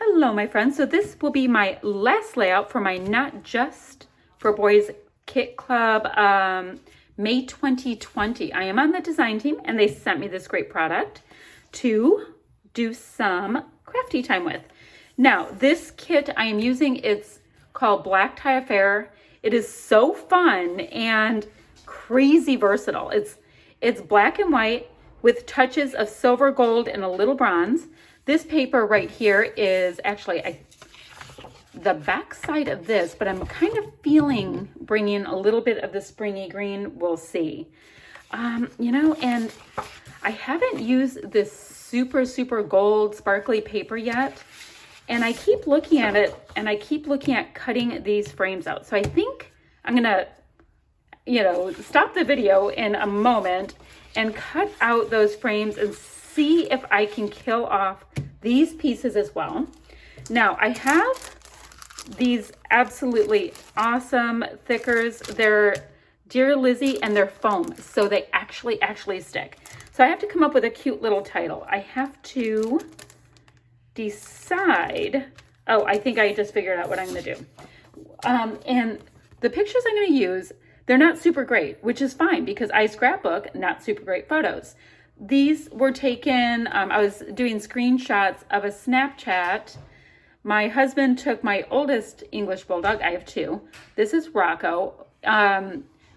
Hello, my friends. So this will be my last layout for my Not Just for Boys Kit Club May 2020. I am on the design team and they sent me this great product to do some crafty time with. Now, this kit I am using, it's called Black Tie Affair. It is so fun and crazy versatile. It's black and white with touches of silver, gold, and a little bronze. This paper right here is actually the back side of this, but I'm kind of feeling bringing a little bit of the springy green. We'll see. And I haven't used this super gold sparkly paper yet. And I keep looking at it and I keep looking at cutting these frames out. So I think I'm gonna, stop the video in a moment and cut out those frames and see if I can kill off these pieces as well. Now I have these absolutely awesome thickers. They're Dear Lizzie and they're foam, so they actually stick. So I have to come up with a cute little title. I have to decide. Oh, I think I just figured out what I'm going to do. And the pictures I'm going to use, they're not super great, which is fine because I scrapbook not super great photos. These were taken, I was doing screenshots of a Snapchat. My husband took my oldest English Bulldog, I have two. This is Rocco,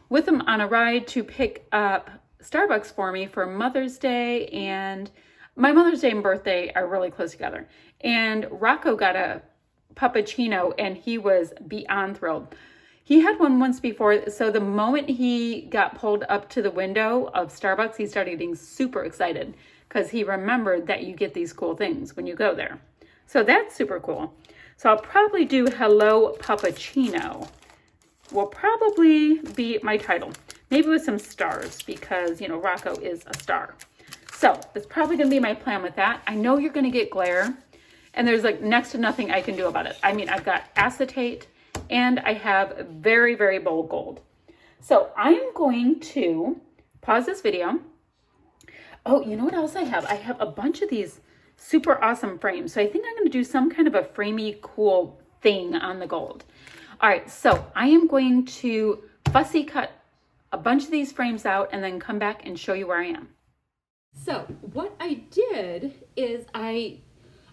with him on a ride to pick up Starbucks for me for Mother's Day, and my Mother's Day and birthday are really close together. And Rocco got a Puppacino and he was beyond thrilled. He had one once before, so the moment he got pulled up to the window of Starbucks, he started getting super excited because he remembered that you get these cool things when you go there. So that's super cool. So I'll probably do Hello Puppacino. Will probably be my title. Maybe with some stars because, Rocco is a star. So that's probably going to be my plan with that. I know you're going to get glare and there's like next to nothing I can do about it. I mean, I've got acetate and I have very bold gold. So I'm going to pause this video. Oh, you know what else I have? I have a bunch of these super awesome frames. So I think I'm going to do some kind of a framey cool thing on the gold. All right, so I am going to fussy cut a bunch of these frames out and then come back and show you where I am. So what I did is I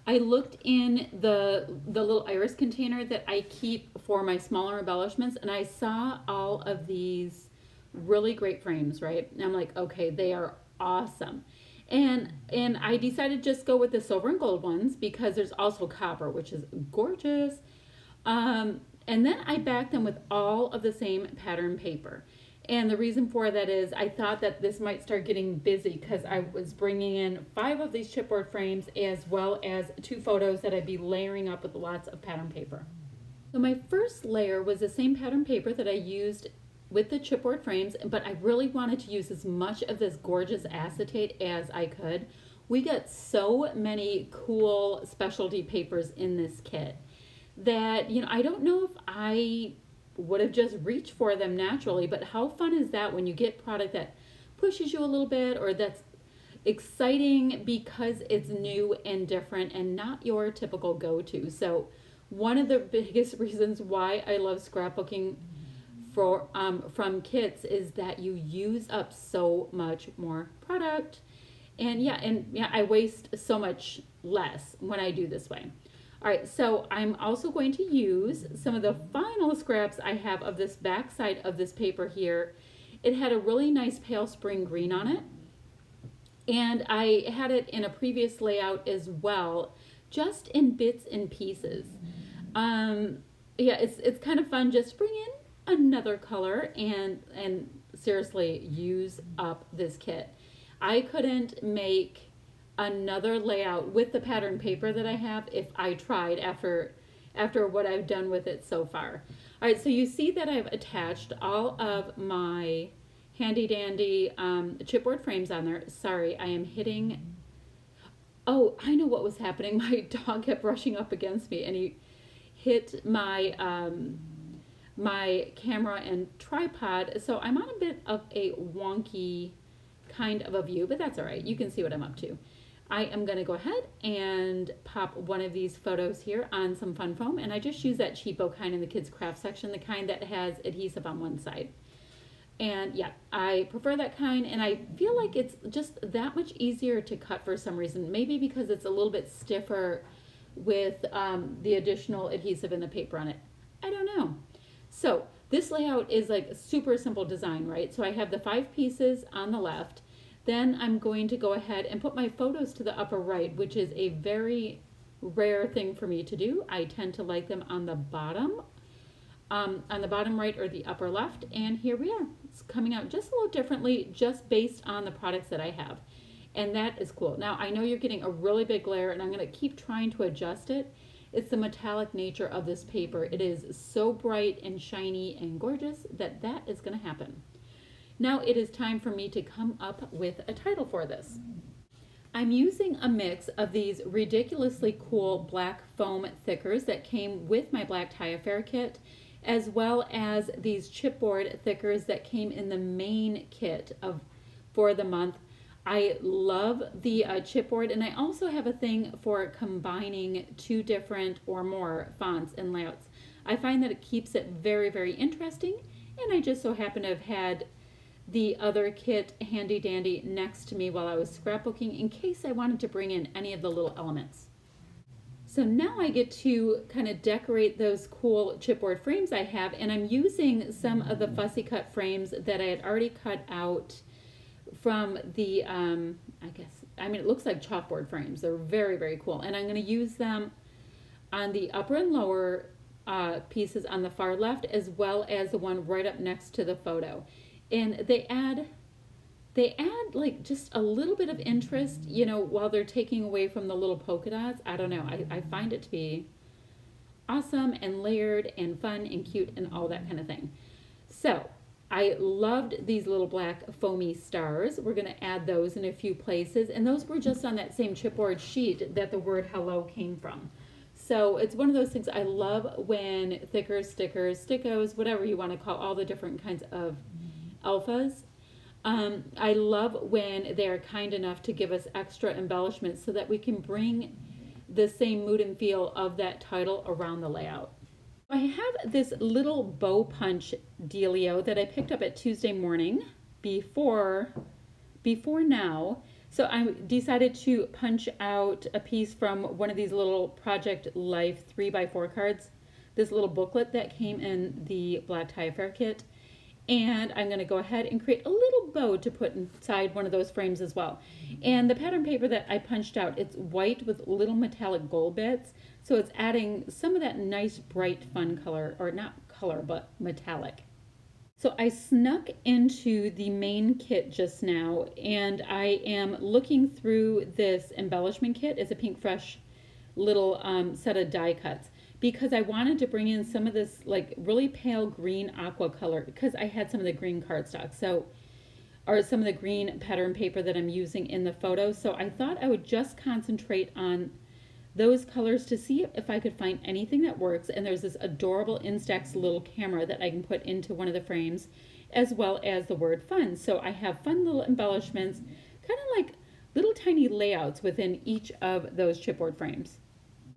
looked in the little iris container that I keep for my smaller embellishments, and I saw all of these really great frames, right? And I'm like, okay, they are awesome. And I decided to just go with the silver and gold ones because there's also copper, which is gorgeous. And then I backed them with all of the same pattern paper. And the reason for that is I thought that this might start getting busy because I was bringing in 5 of these chipboard frames as well as 2 photos that I'd be layering up with lots of pattern paper. So my first layer was the same pattern paper that I used with the chipboard frames, but I really wanted to use as much of this gorgeous acetate as I could. We got so many cool specialty papers in this kit that, I don't know if I would have just reached for them naturally, but how fun is that when you get product that pushes you a little bit or that's exciting because it's new and different and not your typical go-to. So one of the biggest reasons why I love scrapbooking from kits is that you use up so much more product, and I waste so much less when I do this way. All right, so I'm also going to use some of the final scraps I have of this back side of this paper here. It had a really nice pale spring green on it, and I had it in a previous layout as well, just in bits and pieces. It's kind of fun just to bring in another color and seriously use up this kit. I couldn't make another layout with the pattern paper that I have if I tried after what I've done with it so far. All right, so you see that I've attached all of my handy dandy chipboard frames on there. Sorry, I am hitting. Oh, I know what was happening. My dog kept brushing up against me and he hit my my camera and tripod, so I'm on a bit of a wonky kind of a view, but that's all right. You can see what I'm up to. I am going to go ahead and pop one of these photos here on some fun foam, and I just use that cheapo kind in the kids craft section, the kind that has adhesive on one side. And yeah, I prefer that kind, and I feel like it's just that much easier to cut for some reason. Maybe because it's a little bit stiffer with the additional adhesive in the paper on it. I don't know. So this layout is like a super simple design, right? So I have the 5 pieces on the left. Then I'm going to go ahead and put my photos to the upper right, which is a very rare thing for me to do. I tend to like them on the bottom right or the upper left. And here we are. It's coming out just a little differently, just based on the products that I have. And that is cool. Now, I know you're getting a really big glare, and I'm going to keep trying to adjust it. It's the metallic nature of this paper. It is so bright and shiny and gorgeous that that is going to happen. Now it is time for me to come up with a title for this. I'm using a mix of these ridiculously cool black foam thickers that came with my black tie affair kit, as well as these chipboard thickers that came in the main kit for the month. I love the chipboard, and I also have a thing for combining 2 different or more fonts and layouts. I find that it keeps it very, very interesting, and I just so happen to have had the other kit handy dandy next to me while I was scrapbooking in case I wanted to bring in any of the little elements. So now I get to kind of decorate those cool chipboard frames I have, and I'm using some of the fussy cut frames that I had already cut out from the, it looks like chalkboard frames. They're very, very cool. And I'm going to use them on the upper and lower pieces on the far left, as well as the one right up next to the photo. And they add like just a little bit of interest, while they're taking away from the little polka dots. I don't know. I find it to be awesome and layered and fun and cute and all that kind of thing. So I loved these little black foamy stars. We're going to add those in a few places, and those were just on that same chipboard sheet that the word hello came from. So it's one of those things I love when thickers, stickers, stickos, whatever you want to call all the different kinds of alphas. I love when they're kind enough to give us extra embellishments so that we can bring the same mood and feel of that title around the layout. I have this little bow punch dealio that I picked up at Tuesday morning before now. So I decided to punch out a piece from one of these little Project Life 3x4 cards, this little booklet that came in the black tie affair kit. And I'm going to go ahead and create a little bow to put inside one of those frames as well. And the pattern paper that I punched out, it's white with little metallic gold bits. So it's adding some of that nice bright fun color, or not color, but metallic. So I snuck into the main kit just now, and I am looking through this embellishment kit. It's a Pink Fresh little set of die cuts, because I wanted to bring in some of this like really pale green aqua color, because I had some of the green cardstock, or some of the green pattern paper that I'm using in the photo. So I thought I would just concentrate on those colors to see if I could find anything that works. And there's this adorable Instax little camera that I can put into one of the frames, as well as the word fun. So I have fun little embellishments, kind of like little tiny layouts within each of those chipboard frames.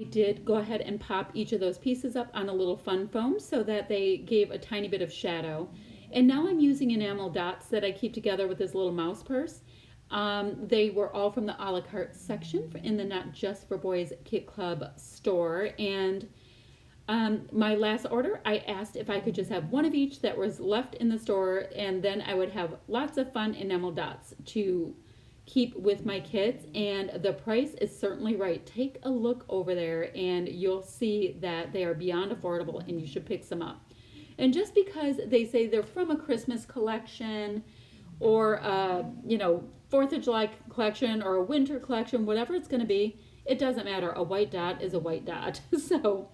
I did go ahead and pop each of those pieces up on a little fun foam so that they gave a tiny bit of shadow. And now I'm using enamel dots that I keep together with this little mouse purse. They were all from the a la carte section in the Not Just for Boys Kit Club store. And my last order, I asked if I could just have one of each that was left in the store, and then I would have lots of fun enamel dots to keep with my kits. And the price is certainly right. Take a look over there and you'll see that they are beyond affordable, and you should pick some up. And just because they say they're from a Christmas collection or 4th of July collection or a winter collection, whatever it's going to be, it doesn't matter. A white dot is a white dot. So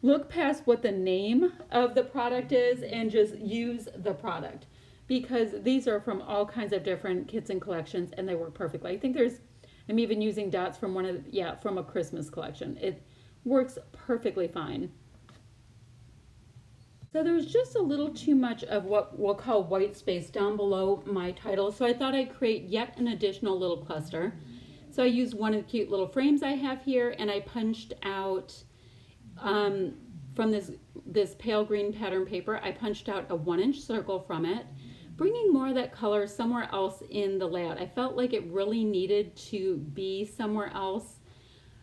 look past what the name of the product is and just use the product, because these are from all kinds of different kits and collections, and they work perfectly. I think I'm even using dots from from a Christmas collection. It works perfectly fine. So there was just a little too much of what we'll call white space down below my title, so I thought I'd create yet an additional little cluster. So I used one of the cute little frames I have here, and I punched out from this pale green pattern paper, I punched out a 1-inch circle from it, bringing more of that color somewhere else in the layout. I felt like it really needed to be somewhere else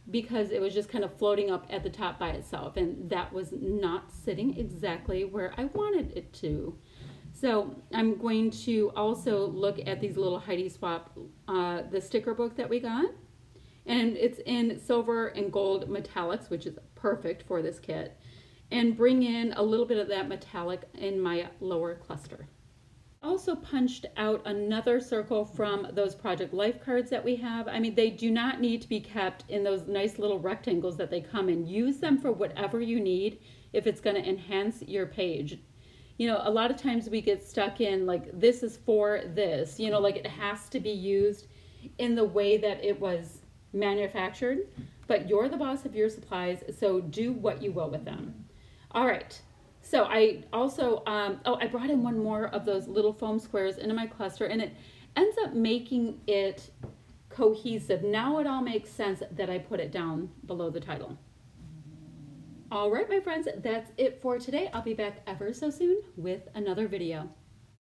because it was just kind of floating up at the top by itself, and that was not sitting exactly where I wanted it to. So I'm going to also look at these little Heidi Swap, the sticker book that we got. And it's in silver and gold metallics, which is perfect for this kit. And bring in a little bit of that metallic in my lower cluster. Also punched out another circle from those Project Life cards that we have. I mean, they do not need to be kept in those nice little rectangles that they come in. Use them for whatever you need if it's going to enhance your page. You know, a lot of times we get stuck in like, this is for this, you know, like it has to be used in the way that it was manufactured, but you're the boss of your supplies, so do what you will with them. All right, so I also, I brought in one more of those little foam squares into my cluster, and it ends up making it cohesive. Now it all makes sense that I put it down below the title. All right, my friends, that's it for today. I'll be back ever so soon with another video.